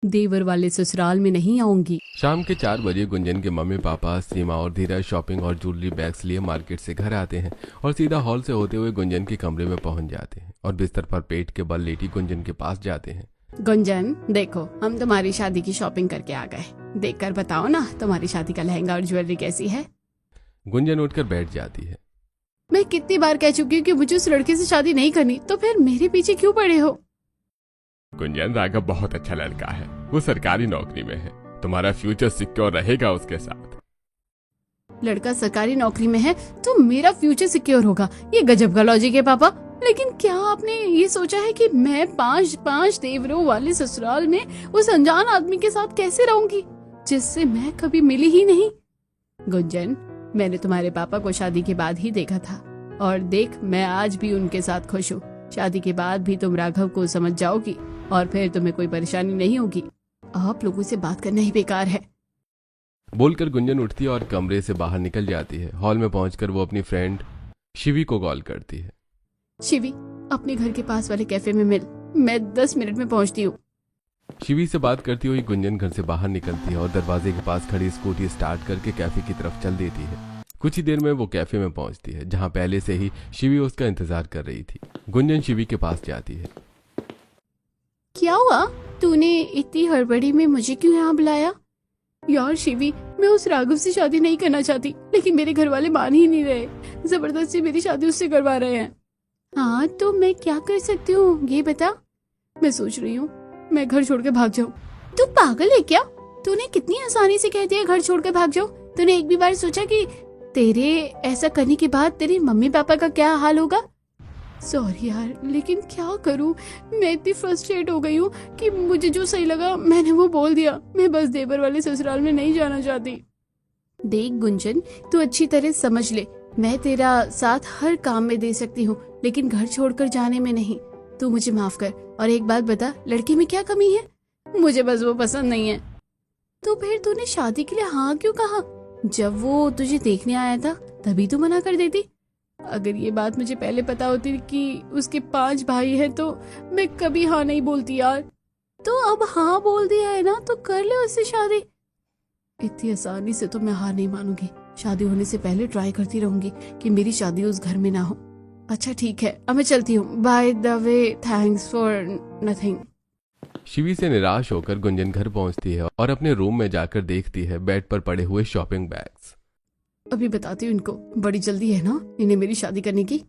देवर वाले ससुराल में नहीं आऊंगी। शाम के 4 बजे गुंजन के मम्मी पापा सीमा और धीरज शॉपिंग और ज्वेलरी बैग्स लिए मार्केट से घर आते हैं और सीधा हॉल से होते हुए गुंजन के कमरे में पहुंच जाते हैं और बिस्तर पर पेट के बल लेटी गुंजन के पास जाते हैं। गुंजन देखो, हम तुम्हारी शादी की शॉपिंग करके आ गए। देखकर बताओ ना तुम्हारी शादी का लहंगा और ज्वेलरी कैसी है। गुंजन उठकर बैठ जाती है। मैं कितनी बार कह चुकी हूँ कि मुझे उस लड़के से शादी नहीं करनी, तो फिर मेरे पीछे क्यों पड़े हो। गुंजन, राघव बहुत अच्छा लड़का है, वो सरकारी नौकरी में है, तुम्हारा फ्यूचर सिक्योर रहेगा उसके साथ। लड़का सरकारी नौकरी में है तो मेरा फ्यूचर सिक्योर होगा, ये गजब का लॉजिक है पापा। लेकिन क्या आपने ये सोचा है कि मैं पांच देवरों वाले ससुराल में उस अनजान आदमी के साथ कैसे रहूंगी जिससे मैं कभी मिली ही नहीं। गुंजन, मैंने तुम्हारे पापा को शादी के बाद ही देखा था और देख, मैं आज भी उनके साथ खुश हूँ। शादी के बाद भी तुम राघव को समझ जाओगी और फिर तुम्हें कोई परेशानी नहीं होगी। आप लोगों से बात करना ही बेकार है। बोलकर गुंजन उठती है और कमरे से बाहर निकल जाती है। हॉल में पहुंचकर वो अपनी फ्रेंड शिवी को कॉल करती है। शिवी, अपने घर के पास वाले कैफे में मिल, मैं 10 मिनट में पहुंचती हूँ। शिवी से बात करती हुई गुंजन घर से बाहर निकलती है और दरवाजे के पास खड़ी स्कूटी स्टार्ट करके कैफे की तरफ चल देती है। कुछ ही देर में वो कैफे में पहुंचती है जहां पहले से ही शिवी उसका इंतजार कर रही थी। गुंजन शिवी के पास जाती है। क्या हुआ, तूने इतनी हड़बड़ी में मुझे क्यों यहाँ बुलाया? यार शिवी, मैं उस राघव से शादी नहीं करना चाहती, लेकिन मेरे घर वाले मान ही नहीं रहे, जबरदस्ती मेरी शादी उससे करवा रहे हैं। हाँ तो मैं क्या कर सकती हूँ ये बता। मैं सोच रही हूँ मैं घर छोड़ के भाग जाऊँ। तू पागल है क्या? तूने कितनी आसानी से कह दिया घर छोड़ के भाग जाओ। तूने एक भी बार सोचा कि तेरे ऐसा करने के बाद तेरे मम्मी पापा का क्या हाल होगा? सॉरी यार, लेकिन क्या करूं, मैं इतनी फ्रस्ट्रेट हो गई हूँ कि मुझे जो सही लगा मैंने वो बोल दिया। मैं बस देवर वाले ससुराल में नहीं जाना चाहती। देख गुंजन, तू अच्छी तरह समझ ले, मैं तेरा साथ हर काम में दे सकती हूँ, लेकिन घर छोड़कर जाने में नहीं। तू मुझे माफ कर। और एक बात बता, लड़की में क्या कमी है? मुझे बस वो पसंद नहीं है। तो फिर तूने शादी के लिए हाँ क्यों कहा? जब वो तुझे देखने आया था तभी तू मना कर देती। अगर ये बात मुझे पहले पता होती कि उसके 5 भाई हैं तो मैं कभी हाँ नहीं बोलती यार। तो अब हाँ बोल दिया है ना, तो कर ले उससे शादी। इतनी आसानी से तो मैं हार नहीं मानूंगी। शादी होने से पहले ट्राई करती रहूंगी कि मेरी शादी उस घर में ना हो। अच्छा ठीक है, अब मैं चलती हूँ। By the way, thanks for nothing. Shivi से निराश होकर गुंजन घर पहुंचती है और अपने रूम में जाकर देखती है बेड पर पड़े हुए शॉपिंग बैग्स। अभी बताती हूँ इनको, बड़ी जल्दी है ना इन्हें मेरी शादी करने की।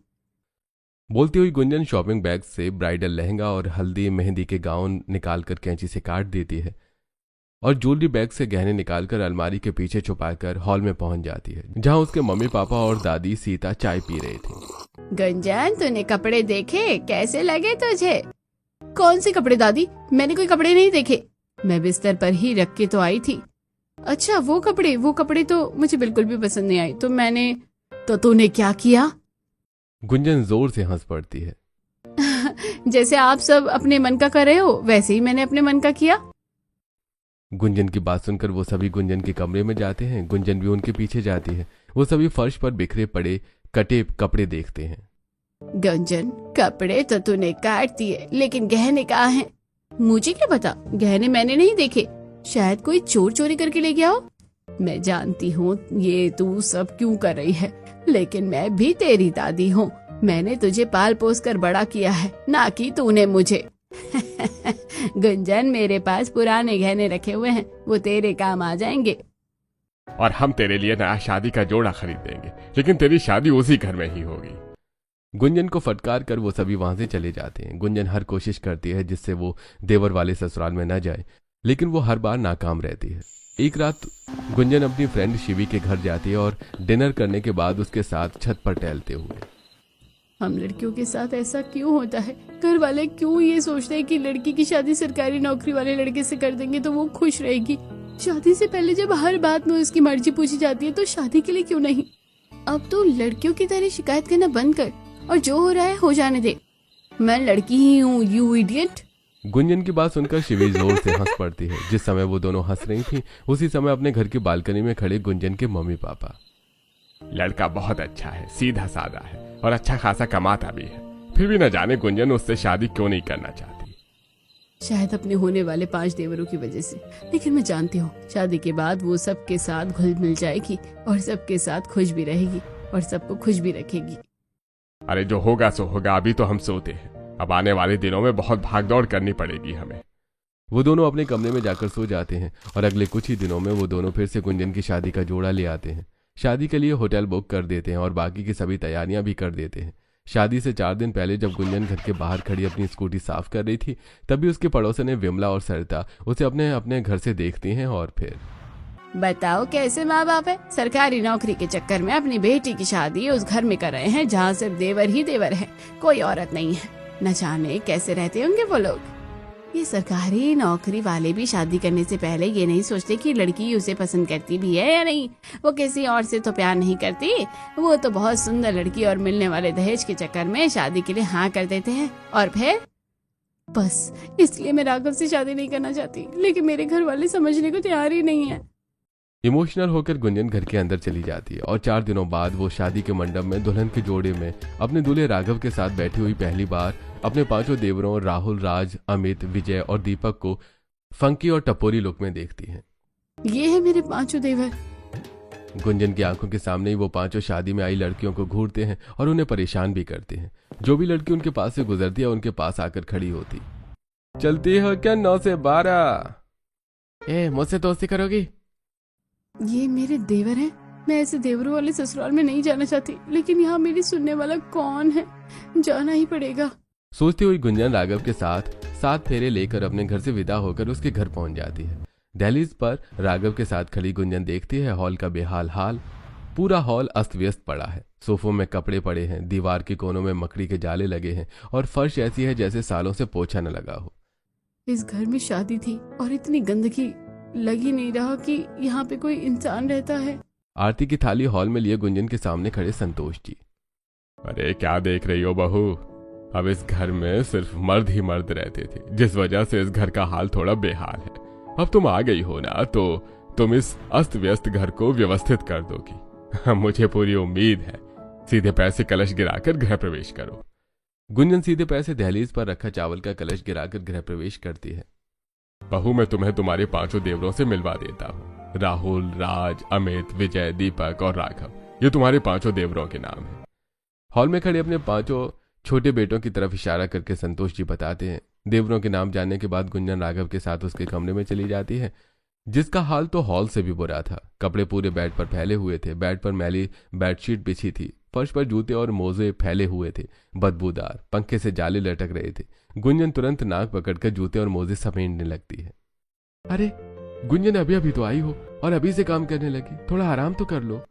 बोलती हुई गुंजन शॉपिंग बैग से ब्राइडल लहंगा और हल्दी मेहंदी के गाउन निकालकर कैंची से काट देती है और ज्वेलरी बैग से गहने निकालकर अलमारी के पीछे छुपाकर हॉल में पहुंच जाती है जहां उसके मम्मी पापा और दादी सीता चाय पी रहे थे। गुंजन, तूने कपड़े देखे, कैसे लगे तुझे? कौन से कपड़े दादी? मैंने कोई कपड़े नहीं देखे, मैं बिस्तर पर ही रख के तो आई थी। अच्छा वो कपड़े तो मुझे बिल्कुल भी पसंद नहीं आए, तो मैंने। तो तूने क्या किया? गुंजन जोर से हंस पड़ती है। जैसे आप सब अपने मन का कर रहे हो वैसे ही मैंने अपने मन का किया। गुंजन की बात सुनकर वो सभी गुंजन के कमरे में जाते हैं। गुंजन भी उनके पीछे जाती है। वो सभी फर्श पर बिखरे पड़े कटे कपड़े देखते हैं। गुंजन, कपड़े तो तूने काट दिए, लेकिन गहने कहाँ हैं? मुझे क्या पता, गहने मैंने नहीं देखे, शायद कोई चोर चोरी करके ले गया हो। मैं जानती हूँ ये तू सब क्यों कर रही है, लेकिन मैं भी तेरी दादी हूँ। मैंने तुझे पाल पोस कर बड़ा किया है, ना कि तूने मुझे। गुंजन, मेरे पास पुराने गहने रखे हुए हैं, वो तेरे काम आ जाएंगे। और हम तेरे लिए नया शादी का जोड़ा खरीद देंगे, लेकिन तेरी शादी उसी घर में ही होगी। गुंजन को फटकार कर वो सभी वहां से चले जाते हैं। गुंजन हर कोशिश करती है जिससे वो देवर वाले ससुराल में न जाए, लेकिन वो हर बार नाकाम रहती है। एक रात गुंजन अपनी फ्रेंड शिवी के घर जाती है और डिनर करने के बाद उसके साथ छत पर टहलते हुए। हम लड़कियों के साथ ऐसा क्यों होता है? घर वाले क्यों ये सोचते हैं कि लड़की की शादी सरकारी नौकरी वाले लड़के से कर देंगे तो वो खुश रहेगी। शादी से पहले जब हर बात में उसकी मर्जी पूछी जाती है तो शादी के लिए क्यों नहीं? अब तो लड़कियों की तरह शिकायत करना बंद कर और जो हो रहा है हो जाने दे। मैं लड़की ही हूँ, यू इडियट। गुंजन की बात सुनकर शिवी जोर से हंस पड़ती है। जिस समय वो दोनों हंस रही थी उसी समय अपने घर की बालकनी में खड़े गुंजन के मम्मी पापा। लड़का बहुत अच्छा है, सीधा साधा है और अच्छा खासा कमाता भी है, फिर भी न जाने गुंजन उससे शादी क्यों नहीं करना चाहती। शायद अपने होने वाले 5 देवरों की वजह से। लेकिन मैं जानती हूँ शादी के बाद वो सबके साथ घुल मिल जाएगी और सबके साथ खुश भी रहेगी और सबको खुश भी रखेगी। अरे जो होगा सो होगा, अभी तो हम सोते हैं। अब आने वाले दिनों में बहुत भागदौड़ करनी पड़ेगी हमें। वो दोनों अपने कमरे में जाकर सो जाते हैं और अगले कुछ ही दिनों में वो दोनों फिर से गुंजन की शादी का जोड़ा ले आते हैं। शादी के लिए होटल बुक कर देते हैं और बाकी की सभी तैयारियां भी कर देते हैं। शादी से 4 दिन पहले जब गुंजन घर के बाहर खड़ी अपनी स्कूटी साफ कर रही थी, तभी उसके पड़ोसन विमला और सरिता उसे अपने अपने घर से देखती हैं और फिर बताओ कैसे माँ बाप है, सरकारी नौकरी के चक्कर में अपनी बेटी की शादी उस घर में कर रहे हैं जहाँ सिर्फ देवर ही देवर है, कोई औरत नहीं है। न जाने कैसे रहते होंगे वो लोग। ये सरकारी नौकरी वाले भी शादी करने से पहले ये नहीं सोचते कि लड़की उसे पसंद करती भी है या नहीं। वो किसी और से तो प्यार नहीं करती, वो तो बहुत सुंदर लड़की और मिलने वाले दहेज के चक्कर में शादी के लिए हाँ कर देते हैं। और फिर बस इसलिए मैं राघव से शादी नहीं करना चाहती, लेकिन मेरे घर वाले समझने को तैयार ही नहीं है। इमोशनल होकर गुंजन घर के अंदर चली जाती है और 4 दिनों बाद वो शादी के मंडप में दुल्हन के जोड़े में अपने दूल्हे राघव के साथ बैठी हुई पहली बार अपने 5 देवरों राहुल, राज, अमित, विजय और दीपक को फंकी और टपोरी लुक में देखती है। ये है मेरे 5 देवर। गुंजन की आंखों के सामने ही वो 5 शादी में आई लड़कियों को घूरते हैं और उन्हें परेशान भी करते हैं। जो भी लड़की उनके पास से गुजरती है उनके पास आकर खड़ी होती। चलती हो क्या 9 से 12? मुझसे दोस्ती करोगी? ये मेरे देवर हैं। मैं ऐसे देवरों वाले ससुराल में नहीं जाना चाहती, लेकिन यहाँ मेरी सुनने वाला कौन है, जाना ही पड़ेगा। सोचती हुई गुंजन राघव के साथ 7 फेरे लेकर अपने घर से विदा होकर उसके घर पहुंच जाती है। दहलीज पर राघव के साथ खड़ी गुंजन देखती है हॉल का बेहाल हाल। पूरा हॉल अस्त व्यस्त पड़ा है। सोफों में कपड़े पड़े हैं, दीवार के कोनों में मकड़ी के जाले लगे हैं और फर्श ऐसी है जैसे सालों से पोछा न लगा हो। इस घर में शादी थी और इतनी गंदगी, लग ही नहीं रहा कि यहाँ पे कोई इंसान रहता है। आरती की थाली हॉल में लिए गुंजन के सामने खड़े संतोष जी। अरे क्या देख रही हो बहू, अब इस घर में सिर्फ मर्द ही मर्द रहते थे, जिस वजह से इस घर का हाल थोड़ा बेहाल है। अब तुम आ गई हो ना, तो तुम इस अस्त व्यस्त घर को व्यवस्थित कर दोगी। मुझे पूरी उम्मीद है। सीधे पैर से कलश गिराकर गृह प्रवेश करो। गुंजन सीधे पैर से दहलीज पर रखा चावल का कलश गिराकर गृह प्रवेश करती है। बहू, मैं तुम्हें तुम्हारे 5 देवरों से मिलवा देता हूँ। राहुल, राज, अमित, विजय, दीपक और राघव, ये तुम्हारे 5 देवरों के नाम हैं। हॉल में खड़े अपने 5 छोटे बेटों की तरफ इशारा करके संतोष जी बताते हैं। देवरों के नाम जानने के बाद गुंजन राघव के साथ उसके कमरे में चली जाती है, जिसका हाल तो हॉल से भी बुरा था। कपड़े पूरे बेड पर फैले हुए थे, बेड पर मैली बेडशीट बिछी थी, फर्श पर जूते और मोजे फैले हुए थे, बदबूदार, पंखे से जाले लटक रहे थे। गुंजन तुरंत नाक पकड़कर जूते और मोजे समेटने लगती है। अरे गुंजन, अभी अभी तो आई हो और अभी से काम करने लगी, थोड़ा आराम तो कर लो।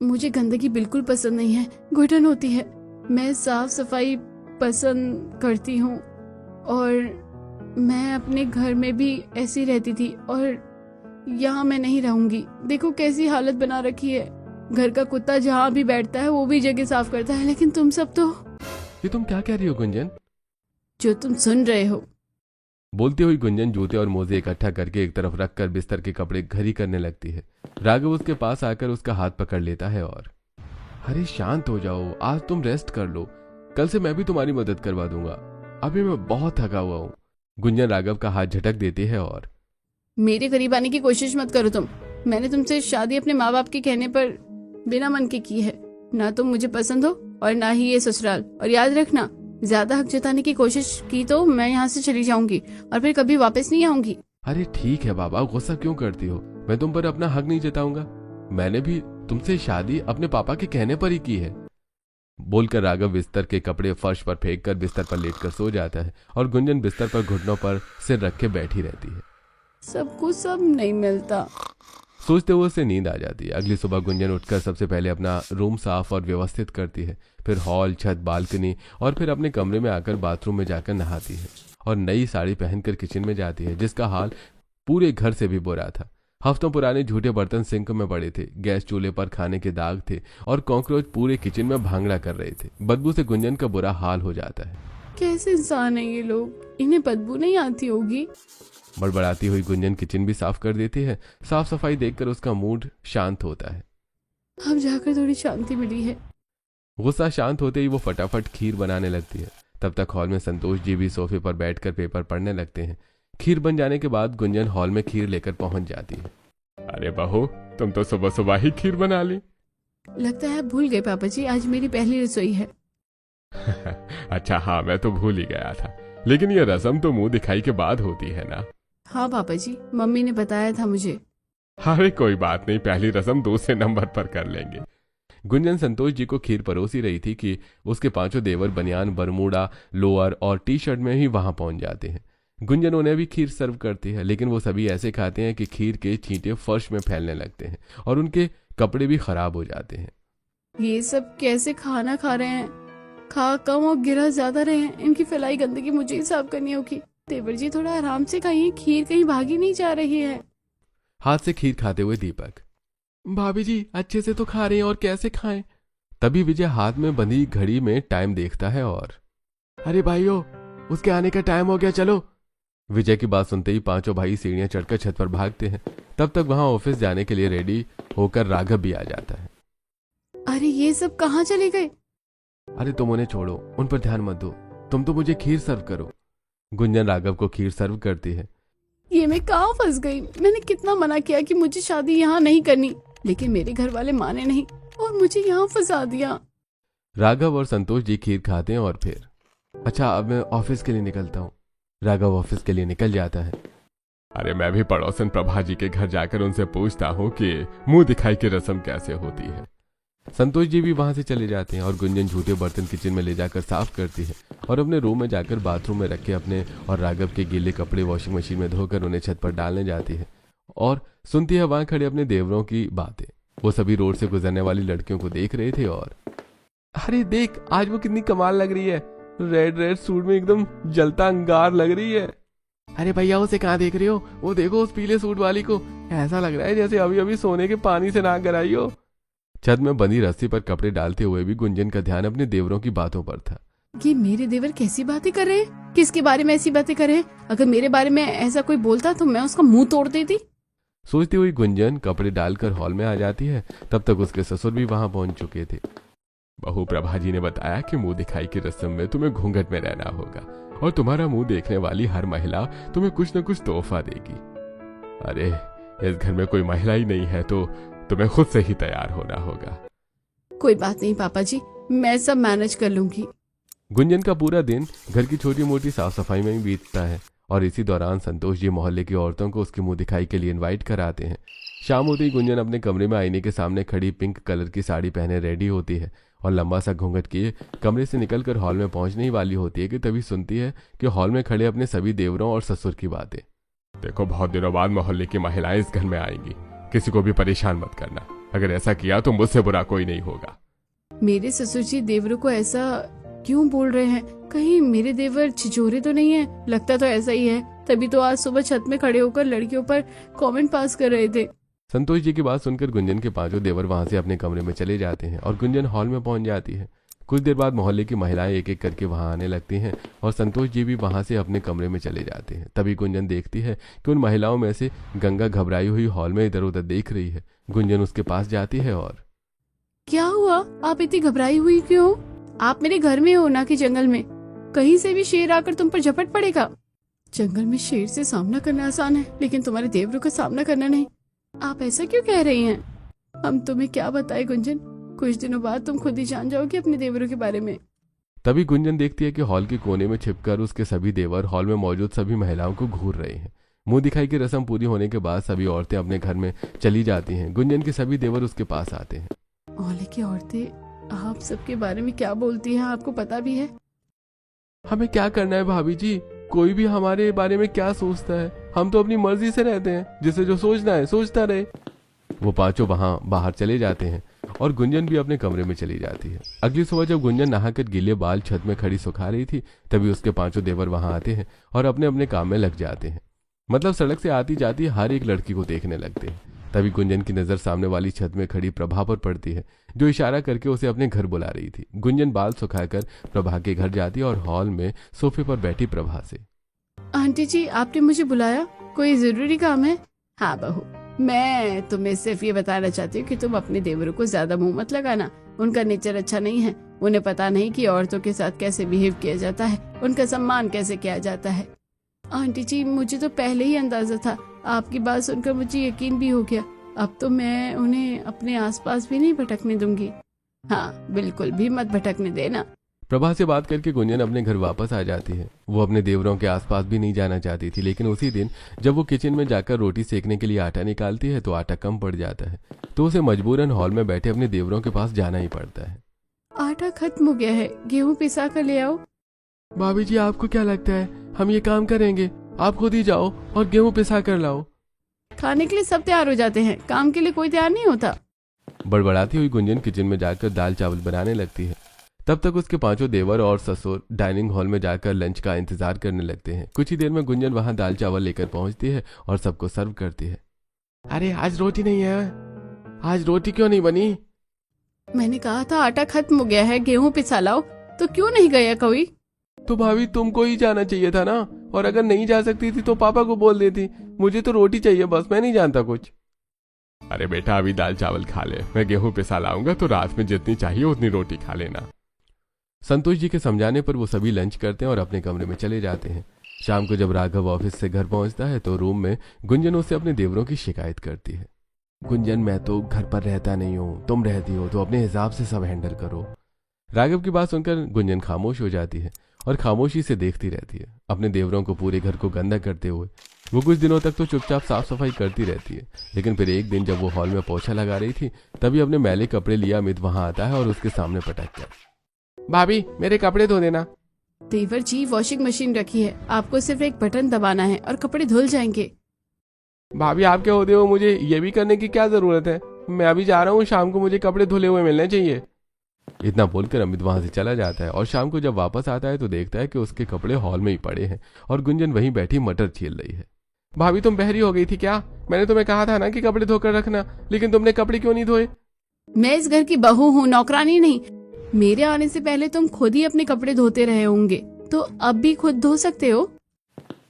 मुझे गंदगी बिल्कुल पसंद नहीं है, घुटन होती है। मैं साफ सफाई पसंद करती हूँ और मैं अपने घर में भी ऐसी रहती थी और यहाँ मैं नहीं रहूंगी। देखो कैसी हालत बना रखी है। घर का कुत्ता जहाँ भी बैठता है वो भी जगह साफ करता है, लेकिन तुम सब तो। ये तुम क्या कह रही हो गुंजन? जो तुम सुन रहे हो। बोलती हुई गुंजन जूते और मोजे इकट्ठा करके एक तरफ रखकर बिस्तर के कपड़े घरी करने लगती है। राघव उसके पास आकर उसका हाथ पकड़ लेता है और अरे शांत हो जाओ, आज तुम रेस्ट कर लो, कल से मैं भी तुम्हारी मदद करवा दूंगा, अभी मैं बहुत थका हुआ हूँ। गुंजन राघव का हाथ झटक देती है और मेरे करीब आने की कोशिश मत करो तुम। मैंने तुमसे शादी अपने माँ बाप के कहने पर बिना मन के की है। ना तुम मुझे पसंद हो और ना ही ये ससुराल। और याद रखना, ज्यादा हक जताने की कोशिश की तो मैं यहाँ से चली जाऊंगी और फिर कभी वापस नहीं आऊंगी। अरे ठीक है बाबा, गुस्सा क्यों करती हो? मैं तुम पर अपना हक नहीं जताऊंगा। मैंने भी तुमसे शादी अपने पापा के कहने पर ही की है। बोलकर राघव बिस्तर के कपड़े फर्श पर फेंक कर बिस्तर पर लेटकर सो जाता है और गुंजन बिस्तर पर घुटनों पर सिर रख के बैठी रहती है। सबको सब नहीं मिलता, सोचते हुए उसे नींद आ जाती है। अगली सुबह गुंजन उठकर सबसे पहले अपना रूम साफ और व्यवस्थित करती है, फिर हॉल, छत, बालकनी और फिर अपने कमरे में आकर बाथरूम में जाकर नहाती है और नई साड़ी पहनकर किचन में जाती है, जिसका हाल पूरे घर से भी बुरा था। हफ्तों पुराने झूठे बर्तन सिंक में पड़े थे, गैस चूल्हे पर खाने के दाग थे और कॉकरोच पूरे किचन में भांगड़ा कर रहे थे। बदबू से गुंजन का बुरा हाल हो जाता है। कैसे इंसान है ये लोग, इन्हें बदबू नहीं आती होगी। बड़बड़ाती हुई गुंजन किचन भी साफ कर देती है। साफ सफाई देखकर उसका मूड शांत होता है। अब जाकर थोड़ी शांति मिली है। गुस्सा शांत होते ही वो फटाफट खीर बनाने लगती है। तब तक हॉल में संतोष जी भी सोफे पर बैठकर पेपर पढ़ने लगते हैं। खीर बन जाने के बाद गुंजन हॉल में खीर लेकर पहुंच जाती है। अरे बहू, तुम तो सुबह सुबह ही खीर बना ली। लगता है भूल गए पापा जी, आज मेरी पहली रसोई है। अच्छा हाँ, मैं तो भूल ही गया था, लेकिन ये रस्म तो मुंह दिखाई के बाद होती है ना। हाँ पापा जी, मम्मी ने बताया था मुझे। अरे कोई बात नहीं, पहली रस्म दूसरे नंबर पर कर लेंगे। गुंजन संतोष जी को खीर परोसी रही थी कि उसके पांचों देवर बनियान, बरमूडा, लोअर और टी शर्ट में ही वहां पहुंच जाते हैं। गुंजन उन्हें भी खीर सर्व करती है, लेकिन वो सभी ऐसे खाते हैं कि खीर के छींटे फर्श में फैलने लगते हैं और उनके कपड़े भी खराब हो जाते हैं। ये सब कैसे खाना खा रहे हैं? खा कम और गिरा ज्यादा रहे हैं। इनकी फैलाई गंदगी मुझे ही साफ करनी होगी। देवर जी थोड़ा आराम से खाइए, खीर कहीं भागी नहीं जा रही है। हाथ से खीर खाते हुए दीपक, भाभी जी अच्छे से तो खा रहे हैं और कैसे खाएं? तभी विजय हाथ में बंधी घड़ी में टाइम देखता है और, अरे भाइयों, उसके आने का टाइम हो गया, चलो। विजय की बात सुनते ही पांचों भाई सीढ़ियां चढ़कर छत पर भागते हैं। तब तक वहां ऑफिस जाने के लिए रेडी होकर राघव भी आ जाता है। अरे ये सब कहाँ चले गए? अरे तुम उन्हें छोड़ो, उन पर ध्यान मत दो, तुम तो मुझे खीर सर्व करो। गुंजन राघव को खीर सर्व करती है। ये मैं कहाँ फंस गई? मैंने कितना मना किया कि मुझे शादी यहाँ नहीं करनी, लेकिन मेरे घर वाले माने नहीं और मुझे यहाँ फंसा दिया। राघव और संतोष जी खीर खाते हैं और फिर, अच्छा अब मैं ऑफिस के लिए निकलता हूँ। राघव ऑफिस के लिए निकल जाता है। अरे मैं भी पड़ोसन प्रभा जी के घर जाकर उनसे पूछता हूँ कि मुंह दिखाई की रस्म कैसे होती है। संतोष जी भी वहां से चले जाते हैं और गुंजन झूठे बर्तन किचन में ले जाकर साफ करती है और अपने रूम में जाकर बाथरूम में रखे अपने और राघव के गीले कपड़े वॉशिंग मशीन में धोकर उन्हें छत पर डालने जाती है और सुनती है वहां खड़े अपने देवरों की बातें। वो सभी रोड से गुजरने वाली लड़कियों को देख रहे थे और, अरे देख आज वो कितनी कमाल लग रही है, रेड रेड सूट में एकदम जलता अंगार लग रही है। अरे भैया उसे कहाँ देख रहे हो? वो देखो उस पीले सूट वाली को, ऐसा लग रहा है जैसे अभी अभी सोने के पानी से नहा कर आई हो। छत में बंधी रस्सी पर कपड़े डालते हुए भी गुंजन का ध्यान अपने देवरों की बातों पर था। ये मेरे देवर कैसी बातें कर रहे हैं? किसके बारे में ऐसी बातें कर रहे हैं? अगर मेरे बारे में ऐसा कोई बोलता तो मैं उसका मुंह तोड़ देती। सोचती हुई गुंजन कपड़े डालकर हॉल में आ जाती है। तब तक उसके ससुर भी वहां पहुंच चुके थे। बहू प्रभा जी ने बताया कि मुंह दिखाई की रस्म में तुम्हें घूंघट में रहना होगा और तुम्हारा मुंह देखने वाली हर महिला तुम्हें कुछ न कुछ तोहफा देगी। अरे इस घर में कोई महिला ही नहीं है तो तुम्हें खुद से ही तैयार होना होगा। कोई बात नहीं पापा जी, मैं सब मैनेज कर लूंगी। गुंजन का पूरा दिन घर की छोटी मोटी साफ सफाई में ही बीतता है और इसी दौरान संतोष जी मोहल्ले की औरतों को उसके मुंह दिखाई के लिए इनवाइट कराते हैं। शाम होते ही गुंजन अपने कमरे में आईने के सामने खड़ी पिंक कलर की साड़ी पहने रेडी होती है और लंबा सा घूंघट किए कमरे से निकलकर हॉल में पहुंचने ही वाली होती है कि तभी सुनती है कि हॉल में खड़े अपने सभी देवरों और ससुर की बातें। देखो बहुत दिनों बाद मोहल्ले की महिलाएं इस घर में आएंगी, किसी को भी परेशान मत करना। अगर ऐसा किया तो मुझसे बुरा कोई नहीं होगा। मेरे ससुर जी देवरों को ऐसा क्यों बोल रहे हैं? कहीं मेरे देवर छिछोरे तो नहीं है? लगता तो ऐसा ही है, तभी तो आज सुबह छत में खड़े होकर लड़कियों पर कमेंट पास कर रहे थे। संतोष जी की बात सुनकर गुंजन के पांचों देवर वहां से अपने कमरे में चले जाते हैं और गुंजन हॉल में पहुंच जाती है। कुछ देर बाद मोहल्ले की महिलाएं एक एक करके वहां आने लगती हैं और संतोष जी भी वहां से अपने कमरे में चले जाते हैं। तभी गुंजन देखती है कि उन महिलाओं में से गंगा घबराई हुई हॉल में इधर उधर देख रही है। गुंजन उसके पास जाती है और, क्या हुआ? आप इतनी घबराई हुई क्यों? आप मेरे घर में हो ना कि जंगल में? कहीं से भी शेर आकर तुम पर झपट पड़ेगा। जंगल में शेर से सामना करना आसान है, लेकिन तुम्हारे देवरों का सामना करना नहीं। आप ऐसा क्यों कह रही हैं? हम तुम्हें क्या बताएं गुंजन, कुछ दिनों बाद तुम खुद ही जान जाओगी अपने देवरों के बारे में। तभी गुंजन देखती है कि हॉल के कोने में छिपकर उसके सभी देवर हॉल में मौजूद सभी महिलाओं को घूर रहे हैं। मुंह दिखाई की रस्म पूरी होने के बाद सभी औरतें अपने घर में चली जाती हैं। गुंजन के सभी देवर उसके पास आते हैं। मोहल्ले की औरतें आप सबके बारे में क्या बोलती हैं, आपको पता भी है? हमें क्या करना है भाभी जी, कोई भी हमारे बारे में क्या सोचता है, हम तो अपनी मर्जी से रहते हैं, जिसे जो सोचना है सोचता रहे। वो पांचों वहां बाहर चले जाते हैं और गुंजन भी अपने कमरे में चली जाती है। अगली सुबह जब गुंजन नहाकर गीले बाल छत में खड़ी सुखा रही थी, तभी उसके पांचों देवर वहां आते हैं और अपने अपने काम में लग जाते हैं। मतलब सड़क से आती जाती हर एक लड़की को देखने लगते हैं। तभी गुंजन की नजर सामने वाली छत में खड़ी प्रभा पर पड़ती है, जो इशारा करके उसे अपने घर बुला रही थी। गुंजन बाल सुखाकर प्रभा के घर जाती है और हॉल में सोफे पर बैठी प्रभा से, आंटी जी आपने मुझे बुलाया, कोई जरूरी काम है? हाँ बहू, मैं तुम्हें सिर्फ ये बताना चाहती हूँ कि तुम अपने देवरों को ज्यादा मुंह मत लगाना, उनका नेचर अच्छा नहीं है। उन्हें पता नहीं कि औरतों के साथ कैसे बिहेव किया जाता है, उनका सम्मान कैसे किया जाता है। आंटी जी, मुझे तो पहले ही अंदाजा था। आपकी बात सुनकर मुझे यकीन भी हो गया। अब तो मैं उन्हें अपने आसपास भी नहीं भटकने दूंगी। हाँ, बिल्कुल भी मत भटकने देना। प्रभा से बात करके गुंजन अपने घर वापस आ जाती है। वो अपने देवरों के आसपास भी नहीं जाना चाहती थी, लेकिन उसी दिन जब वो किचन में जाकर रोटी सेकने के लिए आटा निकालती है तो आटा कम पड़ जाता है, तो उसे मजबूरन हॉल में बैठे अपने देवरों के पास जाना ही पड़ता है। आटा खत्म हो गया है, गेहूं पिसा कर ले आओ। भाभी जी, आपको क्या लगता है हम ये काम करेंगे? आप खुद ही जाओ और गेहूं पिसा कर लाओ। खाने के लिए सब तैयार हो जाते हैं, काम के लिए कोई तैयार नहीं होता। बड़बड़ाती हुई गुंजन किचन में जाकर दाल चावल बनाने लगती है। तब तक उसके पांचों देवर और ससुर डाइनिंग हॉल में जाकर लंच का इंतजार करने लगते हैं। कुछ ही देर में गुंजन वहां दाल चावल लेकर पहुंचती है और सबको सर्व करती है। अरे आज रोटी नहीं है, आज रोटी क्यों नहीं बनी? मैंने कहा था आटा खत्म हो गया है, गेहूं पिसा लाओ, तो क्यों नहीं गया कोई? तो भाभी तुमको ही जाना चाहिए था ना, और अगर नहीं जा सकती थी तो पापा को बोल देती। मुझे तो रोटी चाहिए बस, मैं नहीं जानता कुछ। अरे बेटा, अभी दाल चावल खा ले, मैं गेहूं पिसा लाऊंगा तो रात में जितनी चाहिए उतनी रोटी खा लेना। संतोष जी के समझाने पर वो सभी लंच करते हैं और अपने कमरे में चले जाते हैं। शाम को जब राघव ऑफिस से घर पहुंचता है तो रूम में गुंजन उससे अपने देवरों की शिकायत करती है। गुंजन, मैं तो घर पर रहता नहीं हूँ, तुम रहती हो तो अपने हिसाब से सब हैंडल करो। राघव की बात सुनकर गुंजन खामोश हो जाती है और खामोशी से देखती रहती है, अपने देवरों को पूरे घर को गंदा करते हुए। वो कुछ दिनों तक तो चुपचाप साफ सफाई करती रहती है, लेकिन फिर एक दिन जब वो हॉल में पोछा लगा रही थी तभी अपने मैले कपड़े लिए अमित वहां आता है और उसके सामने पटक कर, भाभी मेरे कपड़े धो देना। देवर जी, वॉशिंग मशीन रखी है, आपको सिर्फ एक बटन दबाना है और कपड़े धुल जाएंगे। भाभी आपके होते हो मुझे ये भी करने की क्या जरूरत है? मैं अभी जा रहा हूँ, शाम को मुझे कपड़े धुले हुए मिलने चाहिए। इतना बोलकर अमित वहां से चला जाता है और शाम को जब वापस आता है तो देखता है कि उसके कपड़े हॉल में ही पड़े हैं और गुंजन वहीं बैठी मटर छील रही है। भाभी तुम बहरी हो गई थी क्या? मैंने तुम्हें कहा था ना कि कपड़े धोकर रखना, लेकिन तुमने कपड़े क्यों नहीं धोए? मैं इस घर की बहू हूँ, नौकरानी नहीं। मेरे आने से पहले तुम खुद ही अपने कपड़े धोते रहे होंगे, तो अब भी खुद धो सकते हो।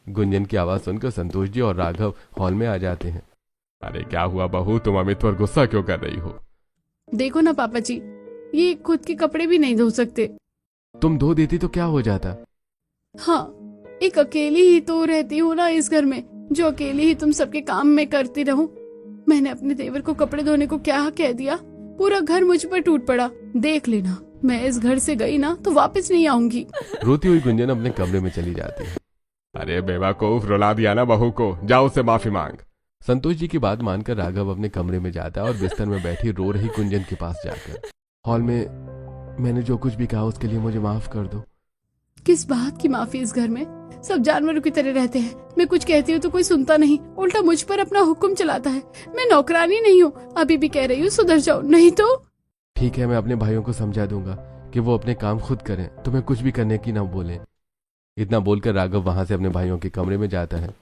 गुंजन की आवाज सुनकर संतोष जी और राघव हॉल में आ जाते हैं। अरे क्या हुआ बहू, तुम अमित पर गुस्सा क्यों कर रही हो? देखो ना पापा जी, ये खुद के कपड़े भी नहीं धो सकते। तुम धो देती तो क्या हो जाता? हाँ, एक अकेली ही तो रहती हूँ ना इस घर में, जो अकेली ही तुम सबके काम में करती रहूं। मैंने अपने देवर को कपड़े धोने को क्या कह दिया, पूरा घर मुझ पर टूट पड़ा। देख लेना, मैं इस घर से गई ना तो वापस नहीं आऊंगी। रोती हुई गुंजन अपने कमरे में चली जाती है। अरे बेवकूफ, रुला दिया ना बहू को, जाओ उससे माफी मांग। संतोष जी की बात मानकर राघव अपने कमरे में जाता है और बिस्तर में बैठी रो रही गुंजन के पास जाकर, हॉल में मैंने जो कुछ भी कहा उसके लिए मुझे माफ कर दो। किस बात की माफी? इस घर में सब जानवरों की तरह रहते हैं। मैं कुछ कहती हूँ तो कोई सुनता नहीं, उल्टा मुझ पर अपना हुक्म चलाता है। मैं नौकरानी नहीं हूँ, अभी भी कह रही हूँ सुधर जाओ, नहीं तो। ठीक है, मैं अपने भाइयों को समझा दूंगा कि वो अपने काम खुद करें, तुम्हें कुछ भी करने की ना बोले। इतना बोलकर राघव वहां से अपने भाइयों के कमरे में जाता है।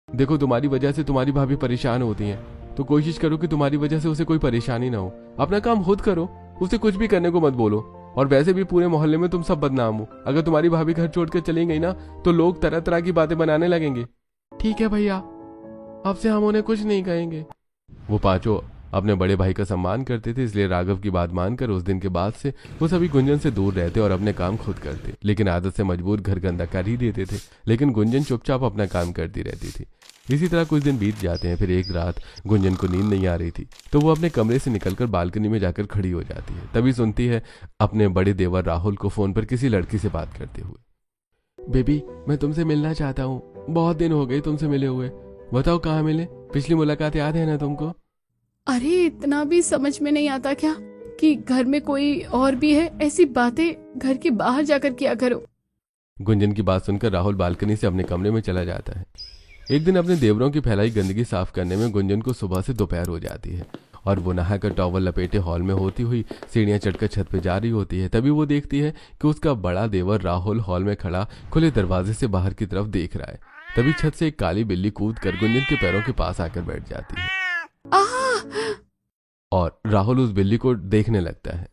देखो, तुम्हारी वजह से तुम्हारी भाभी परेशान होती है, तो कोशिश करो कि तुम्हारी वजह से उसे कोई परेशानी ना हो। अपना काम खुद करो, उसे कुछ भी करने को मत बोलो। और वैसे भी पूरे मोहल्ले में तुम सब बदनाम हो। अगर तुम्हारी भाभी घर छोड़कर चली गई ना तो लोग तरह तरह की बातें बनाने लगेंगे। ठीक है भैया, अब से हम उन्हें कुछ नहीं कहेंगे। वो पांचों अपने बड़े भाई का सम्मान करते थे, इसलिए राघव की बात मानकर उस दिन के बाद से वो सभी गुंजन से दूर रहते और अपने काम खुद करते, लेकिन आदत से मजबूर घर गंदा कर ही देते थे। लेकिन गुंजन चुपचाप अपना काम करती रहती थी। इसी तरह कुछ दिन बीत जाते हैं। फिर एक रात गुंजन को नींद नहीं आ रही थी, तो वो अपने कमरे से निकलकर बालकनी में जाकर खड़ी हो जाती है। तभी सुनती है अपने बड़े देवर राहुल को फोन पर किसी लड़की से बात करते हुए। बेबी, मैं तुमसे मिलना चाहता हूँ, बहुत दिन हो गए तुमसे मिले हुए। बताओ कहाँ मिले? पिछली मुलाकात याद है ना तुमको? अरे इतना भी समझ में नहीं आता क्या कि घर में कोई और भी है? ऐसी बातें घर के बाहर जाकर किया करो। गुंजन की बात सुनकर राहुल बालकनी से अपने कमरे में चला जाता है। एक दिन अपने देवरों की फैलाई गंदगी साफ करने में गुंजन को सुबह से दोपहर हो जाती है और वो नहाकर टॉवल लपेटे हॉल में होती हुई सीढ़ियां चढ़कर छत पे जा रही होती है। तभी वो देखती है कि उसका बड़ा देवर राहुल हॉल में खड़ा खुले दरवाजे से बाहर की तरफ देख रहा है। तभी छत से एक काली बिल्ली कूद कर गुंजन के पैरों के पास आकर बैठ जाती है और राहुल उस बिल्ली को देखने लगता है।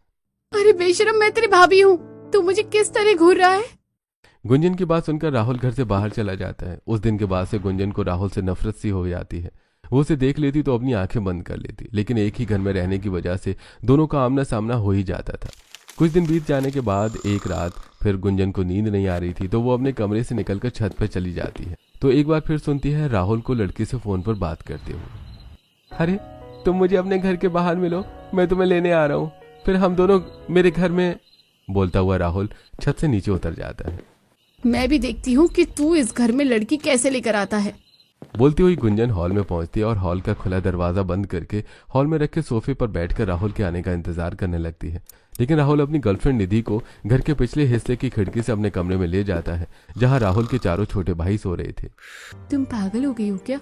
अरे बेशरम, मैं तेरी भाभी हूँ, तू मुझे किस तरह घूर रहा है? गुंजन की बात सुनकर राहुल घर से बाहर चला जाता है। उस दिन के बाद से गुंजन को राहुल से नफरत सी हो जाती है। वो उसे देख लेती तो अपनी आंखें बंद कर लेती, लेकिन एक ही घर में रहने की वजह से दोनों का आमना सामना हो ही जाता था। कुछ दिन बीत जाने के बाद एक रात फिर गुंजन को नींद नहीं आ रही थी, तो वो अपने कमरे से निकलकर छत पर चली जाती है। तो एक बार फिर सुनती है राहुल को लड़की से फोन पर बात करते हुए। अरे तुम मुझे अपने घर के बाहर मिलो, मैं तुम्हें लेने आ रहा हूँ, फिर हम दोनों मेरे घर में। बोलता हुआ राहुल छत से नीचे उतर जाता है। मैं भी देखती हूँ कि तू इस घर में लड़की कैसे लेकर आता है। बोलती हुई गुंजन हॉल में पहुंचती है और हॉल का खुला दरवाजा बंद करके हॉल में रखे सोफे पर बैठकर राहुल के आने का इंतजार करने लगती है। लेकिन राहुल अपनी गर्लफ्रेंड निधि को घर के पिछले हिस्से की खिड़की से अपने कमरे में ले जाता है, जहां राहुल के चारों छोटे भाई सो रहे थे। तुम पागल हो गई हो क्या?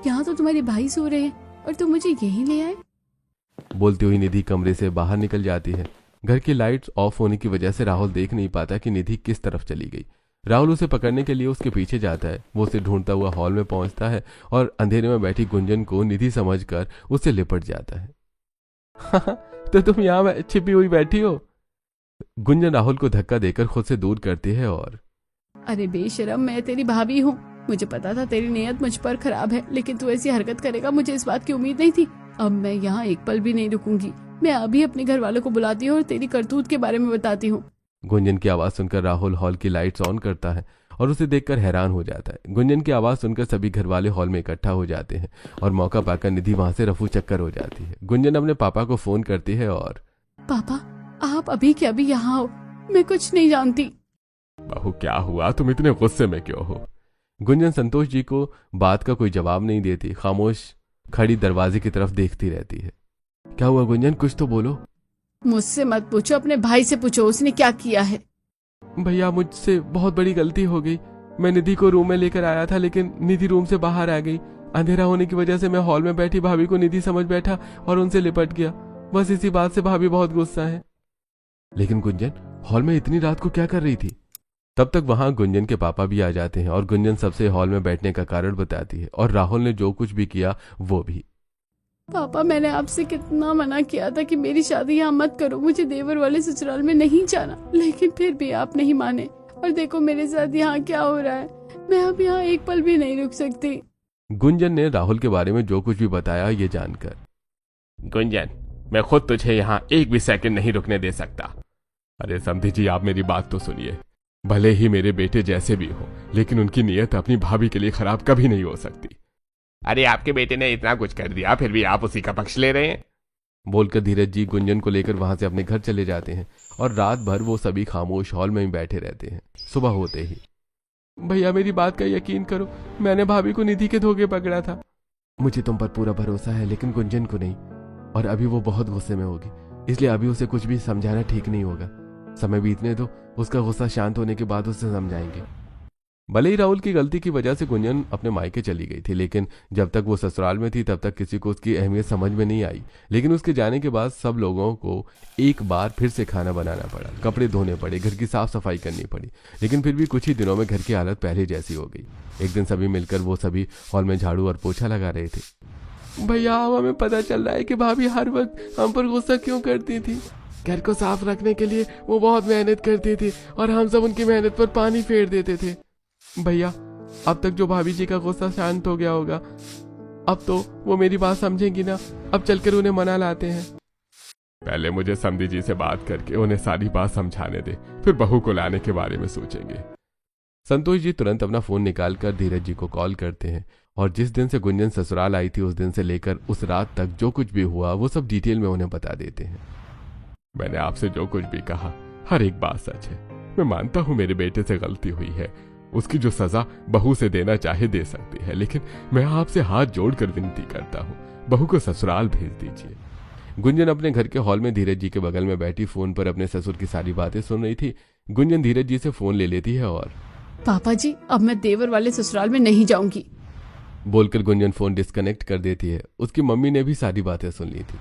यहाँ तो तुम्हारे भाई सो रहे हैं और तुम मुझे यहीं ले आए। बोलती हुई निधि कमरे से बाहर निकल जाती है। घर की लाइट्स ऑफ होने की वजह से राहुल देख नहीं पाता कि निधि किस तरफ चली गई। राहुल उसे पकड़ने के लिए उसके पीछे जाता है। वो उसे ढूंढता हुआ हॉल में पहुंचता है और अंधेरे में बैठी गुंजन को निधि समझकर उससे लिपट जाता है। तो तुम यहाँ छिपी हुई बैठी हो? गुंजन राहुल को धक्का देकर खुद से दूर करती है और अरे बेशरम, मैं तेरी भाभी हूँ। मुझे पता था तेरी नीयत मुझ पर खराब है, लेकिन तू ऐसी हरकत करेगा मुझे इस बात की उम्मीद नहीं थी। अब मैं यहाँ एक पल भी नहीं रुकूंगी। मैं अभी अपने घर वालों को बुलाती हूँ और तेरी करतूत के बारे में बताती हूँ। गुंजन की आवाज सुनकर राहुल हॉल की लाइट्स ऑन करता है और उसे देखकर हैरान हो जाता है। गुंजन की आवाज सुनकर सभी घर वाले हॉल में इकट्ठा हो जाते हैं और मौका पाकर निधि वहां से रफू चक्कर हो जाती है। गुंजन अपने पापा को फोन करती है और पापा, आप अभी के अभी यहाँ हो, मैं कुछ नहीं जानती। बहू क्या हुआ, तुम इतने गुस्से में क्यों हो? गुंजन संतोष जी को बात का कोई जवाब नहीं देती, खामोश खड़ी दरवाजे की तरफ देखती रहती है। क्या हुआ गुंजन, कुछ तो बोलो। मुझसे मत पूछो, अपने भाई से पूछो उसने क्या किया है। भैया मुझसे बहुत बड़ी गलती हो गई। मैं निधि को रूम में लेकर आया था, लेकिन निधि रूम से बाहर आ गई। अंधेरा होने की वजह से मैं हॉल में बैठी भाभी को निधि समझ बैठा और उनसे लिपट गया। बस इसी बात से भाभी बहुत गुस्सा है। लेकिन गुंजन हॉल में इतनी रात को क्या कर रही थी? तब तक वहां गुंजन के पापा भी आ जाते हैं और गुंजन सबसे हॉल में बैठने का कारण बताती है और राहुल ने जो कुछ भी किया वो भी। पापा, मैंने आपसे कितना मना किया था कि मेरी शादी यहाँ मत करो, मुझे देवर वाले ससुराल में नहीं जाना, लेकिन फिर भी आप नहीं माने। और देखो मेरे साथ यहाँ क्या हो रहा है। मैं अब यहाँ एक पल भी नहीं रुक सकती। गुंजन ने राहुल के बारे में जो कुछ भी बताया ये जानकर। गुंजन, मैं खुद तुझे यहाँ एक भी सेकंड नहीं रुकने दे सकता। अरे समधी जी, आप मेरी बात तो सुनिए। भले ही मेरे बेटे जैसे भी हो, लेकिन उनकी नीयत अपनी भाभी के लिए खराब कभी नहीं हो सकती। अरे आपके बेटे ने इतना कुछ कर दिया, फिर भी आप उसी का पक्ष ले रहे हैं? बोलकर धीरज जी गुंजन को लेकर वहां से अपने घर चले जाते हैं और रात भर वो सभी खामोश हॉल में ही बैठे रहते हैं। सुबह होते ही, भैया मेरी बात का यकीन करो, मैंने भाभी को निधि के धोखे पकड़ा था। मुझे तुम पर पूरा भरोसा है, लेकिन गुंजन को नहीं। और अभी वो बहुत गुस्से में होगी, इसलिए अभी उसे कुछ भी समझाना ठीक नहीं होगा। समय बीतने दो, उसका गुस्सा शांत होने के बाद उसे समझाएंगे। भले ही राहुल की गलती की वजह से गुंजन अपने मायके चली गई थी, लेकिन जब तक वो ससुराल में थी तब तक किसी को उसकी अहमियत समझ में नहीं आई। लेकिन उसके जाने के बाद सब लोगों को एक बार फिर से खाना बनाना पड़ा, कपड़े धोने पड़े, घर की साफ सफाई करनी पड़ी। लेकिन फिर भी कुछ ही दिनों में घर की हालत पहले जैसी हो गई। एक दिन सभी मिलकर वो सभी हॉल में झाड़ू और पोछा लगा रहे थे। भैया हमें पता चल रहा है कि भाभी हर वक्त हम पर गुस्सा क्यों करती थी। घर को साफ रखने के लिए वो बहुत मेहनत करती थी और हम सब उनकी मेहनत पर पानी फेर देते थे। भैया अब तक जो भाभी जी का गुस्सा शांत हो गया होगा, अब तो वो मेरी बात समझेंगी ना। अब चलकर उन्हें मना लाते हैं। पहले मुझे समधी जी से बात करके उन्हें सारी बात समझाने दे, फिर बहू को लाने के बारे में सोचेंगे। संतोष जी तुरंत अपना फोन निकालकर धीरज जी को कॉल करते हैं और जिस दिन से गुंजन ससुराल आई थी उस दिन से लेकर उस रात तक जो कुछ भी हुआ वो सब डिटेल में उन्हें बता देते हैं। मैंने आपसे जो कुछ भी कहा हर एक बात सच है। मैं मानता हूँ मेरे बेटे से गलती हुई है, उसकी जो सजा बहू से देना चाहे दे सकती है, लेकिन मैं आपसे हाथ जोड़कर विनती करता हूँ, बहू को ससुराल भेज दीजिए। गुंजन अपने घर के हॉल में धीरज जी के बगल में बैठी फोन पर अपने ससुर की सारी बातें सुन रही थी। गुंजन धीरज जी से फोन ले लेती है और पापा जी, अब मैं देवर वाले ससुराल में नहीं जाऊंगी, बोलकर गुंजन फोन डिस्कनेक्ट कर देती है। उसकी मम्मी ने भी सारी बातें सुन ली थी।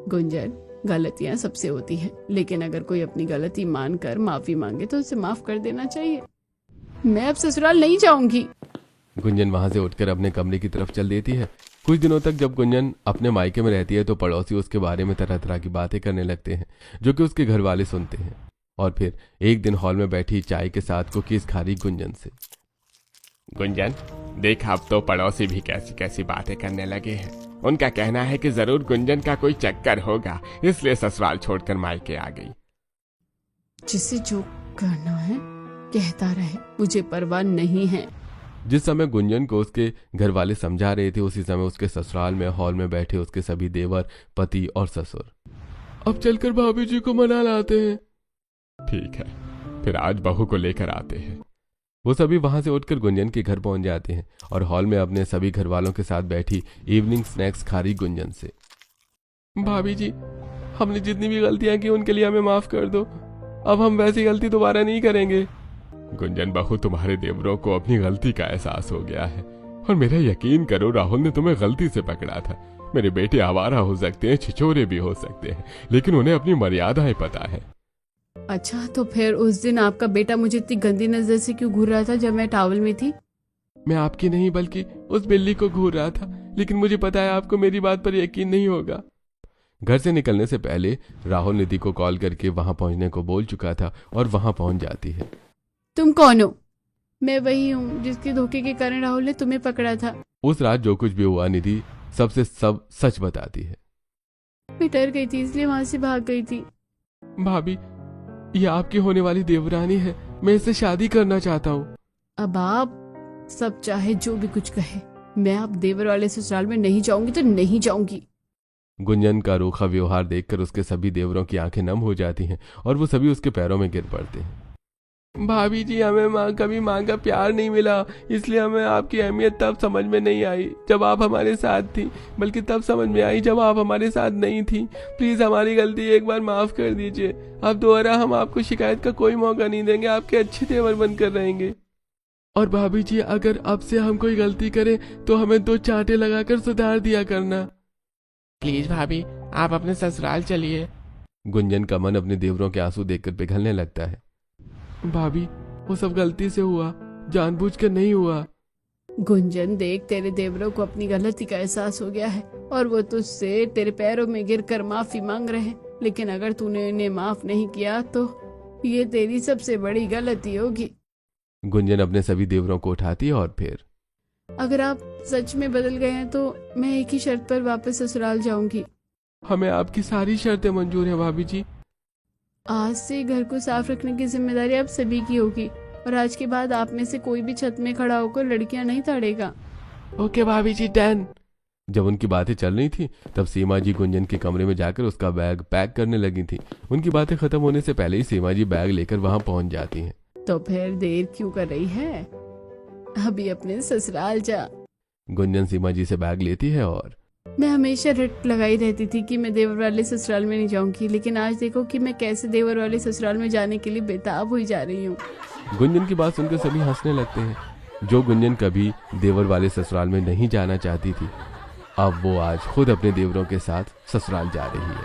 गुंजन, गलतियां सबसे होती हैं, लेकिन अगर कोई अपनी गलती मानकर माफी मांगे तो उसे माफ कर देना चाहिए। मैं अब ससुराल नहीं जाऊंगी। गुंजन वहां से उठकर अपने कमरे की तरफ चल देती है। कुछ दिनों तक जब गुंजन अपने मायके में रहती है तो पड़ोसी उसके बारे में तरह तरह की बातें करने लगते हैं, जो कि उसके घर वाले सुनते हैं। और फिर एक दिन हॉल में बैठी चाय के साथ कुकीज खा रही गुंजन से। गुंजन, देख अब तो पड़ोसी भी कैसी कैसी बातें करने लगे हैं। उनका कहना है कि जरूर गुंजन का कोई चक्कर होगा, इसलिए ससुराल छोड़कर मायके आ गई। जिसे जो करना है कहता रहे, मुझे परवाह नहीं है। जिस समय गुंजन को उसके घर वाले समझा रहे थे, उसी समय उसके ससुराल में हॉल में बैठे उसके सभी देवर, पति और ससुर। अब चलकर भाभी जी को मना लाते हैं। ठीक है, फिर आज बहू को लेकर आते हैं। वो सभी वहां से उठकर गुंजन के घर पहुंच जाते हैं और हॉल में अपने सभी घर वालों के साथ बैठी इवनिंग स्नैक्स खा रही गुंजन से। भाभी जी, हमने जितनी भी गलतियां की उनके लिए हमें माफ कर दो। अब हम वैसी गलती दोबारा नहीं करेंगे। गुंजन बहू, तुम्हारे देवरों को अपनी गलती का एहसास हो गया है और मेरा यकीन करो, राहुल ने तुम्हें गलती से पकड़ा था। मेरे बेटे आवारा हो सकते हैं, छिछोरे भी हो सकते हैं, लेकिन उन्हें अपनी मर्यादाएं पता है। अच्छा, तो फिर उस दिन आपका बेटा मुझे इतनी गंदी नजर से क्यों घूर रहा था जब मैं टॉवल में थी? मैं आपकी नहीं बल्कि उस बिल्ली को घूर रहा था, लेकिन मुझे पता है आपको मेरी बात पर यकीन नहीं होगा। घर से निकलने से पहले राहुल निधि को कॉल करके वहां पहुंचने को बोल चुका था और वहां पहुंच जाती है। तुम कौन हो? मैं वही हूँ जिसके धोखे के कारण राहुल ने तुम्हें पकड़ा था। उस रात जो कुछ भी हुआ निधि सबसे सब सच बताती है। मैं डर गई थी इसलिए वहां से भाग गई थी। भाभी, ये आपकी होने वाली देवरानी है, मैं इससे शादी करना चाहता हूँ। अब आप सब चाहे जो भी कुछ कहे, मैं अब देवर वाले ससुराल में नहीं जाऊंगी तो नहीं जाऊंगी। गुंजन का रूखा व्यवहार देखकर उसके सभी देवरों की आंखें नम हो जाती हैं और वो सभी उसके पैरों में गिर पड़ते हैं। भाभी जी, हमें कभी माँ का प्यार नहीं मिला, इसलिए हमें आपकी अहमियत तब समझ में नहीं आई जब आप हमारे साथ थी, बल्कि तब समझ में आई जब आप हमारे साथ नहीं थी। प्लीज हमारी गलती एक बार माफ कर दीजिए। अब दोबारा हम आपको शिकायत का कोई मौका नहीं देंगे, आपके अच्छे तेवर बनकर रहेंगे। और भाभी जी, अगर अब से हम कोई गलती करें तो हमें 2 चांटे लगाकर सुधार दिया करना। प्लीज भाभी, आप अपने ससुराल चलिए। गुंजन का मन अपने देवरों के आंसू देखकर पिघलने लगता है। भाभी, वो सब गलती से हुआ, जानबूझकर नहीं हुआ। गुंजन देख, तेरे देवरों को अपनी गलती का एहसास हो गया है और वो तुझसे तेरे पैरों में गिरकर माफी मांग रहे हैं, लेकिन अगर तूने इन्हें माफ नहीं किया तो ये तेरी सबसे बड़ी गलती होगी। गुंजन अपने सभी देवरों को उठाती है और फिर, अगर आप सच में बदल गए हैं तो मैं एक ही शर्त पर वापस ससुराल जाऊंगी। हमें आपकी सारी शर्तें मंजूर हैं भाभी जी। आज से घर को साफ रखने की जिम्मेदारी आप सभी की होगी और आज के बाद आप में से कोई भी छत में खड़ा होकर लड़कियां नहीं ताड़ेगा। ओके भाभी जी, डन। जब उनकी बातें चल रही थी तब सीमा जी गुंजन के कमरे में जाकर उसका बैग पैक करने लगी थी। उनकी बातें खत्म होने से पहले ही सीमा जी बैग लेकर वहां पहुंच जाती हैं। तो फिर देर क्यों कर रही है, अभी अपने ससुराल जा। गुंजन सीमा जी से बैग लेती है और, मैं हमेशा रट लगाई रहती थी कि मैं देवर वाले ससुराल में नहीं जाऊंगी, लेकिन आज देखो कि मैं कैसे देवर वाले ससुराल में जाने के लिए बेताब हुई जा रही हूँ। गुंजन की बात सुनकर सभी हंसने लगते हैं। जो गुंजन कभी देवर वाले ससुराल में नहीं जाना चाहती थी, अब वो आज खुद अपने देवरों के साथ ससुराल जा रही है।